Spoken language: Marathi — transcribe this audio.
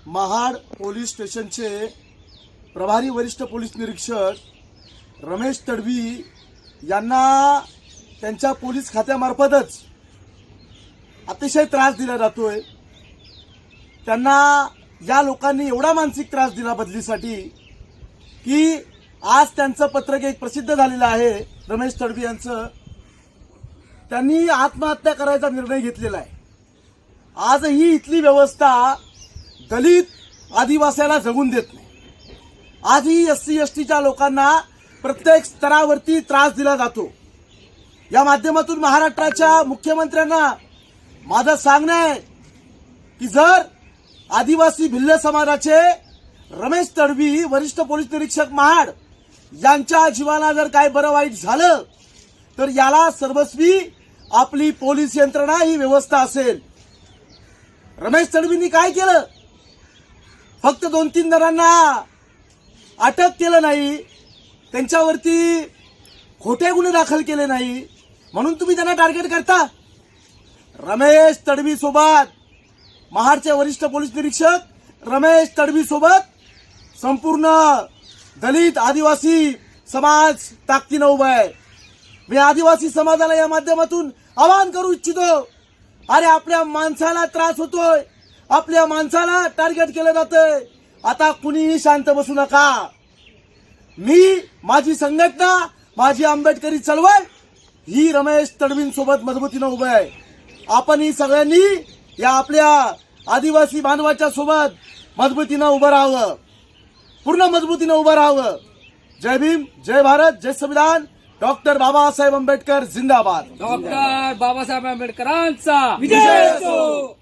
महाड पोलीस स्टेशनचे प्रभारी वरिष्ठ पोलीस निरीक्षक रमेश तडवी यांना त्यांच्या पोलीस खात्यामार्फतच अतिशय त्रास दिला जातोय। त्यांना या लोकांनी एवढा मानसिक त्रास दिला बदलीसाठी की आज त्यांचं पत्रक एक प्रसिद्ध झालेलं आहे। रमेश तडवी यांचं त्यांनी आत्महत्या करायचा निर्णय घेतलेला आहे। आजही इथली व्यवस्था दलित आदिवासीला जगून देत नाही। आजही SC STच्या लोकांना प्रत्येक स्तरावरती त्रास दिला जातो। या माध्यमातून महाराष्ट्राच्या मुख्यमंत्र्यांना माझं सांगणं आहे की जर आदिवासी भिल्ल समाजाचे रमेश तडवी वरिष्ठ पोलीस निरीक्षक महाड यांच्या जीवाला जर काय बरं वाईट झालं तर याला सर्वस्वी आपली पोलीस यंत्रणा ही व्यवस्था असेल। रमेश तडवींनी काय केलं? फक्त 2-3 जणांना अटक केलं नाही, त्यांच्यावरती खोटे गुन्हे दाखल केले नाही म्हणून तुम्ही त्यांना टार्गेट करता। रमेश तडवी सोबत महाडचे वरिष्ठ पोलीस निरीक्षक रमेश तडवी सोबत संपूर्ण दलित आदिवासी समाज ताकदीने उभा आहे। मी आदिवासी समाजाला या माध्यमातून आवाहन करू इच्छितो, अरे आपल्या माणसाला त्रास होतोय, आपल्या माणसाला टार्गेट केलं जातंय, आता कुणीही शांत बसू नका। माझी संघटना, माझी आंबेडकरी चळवळ ही रमेश तडवींसोबत मजबूतीने उभं आहे। आपण ही सगळ्यांनी या आपल्या आदिवासी बांधवाच्या सोबत मजबूतीने उभं राहावं, पूर्ण मजबूतीने उभं राहावं। जय भीम, जय भारत, जय संविधान। डॉक्टर बाबासाहेब आंबेडकर जिंदाबाद। डॉक्टर बाबासाहेब आंबेडकरांचा विजय असो।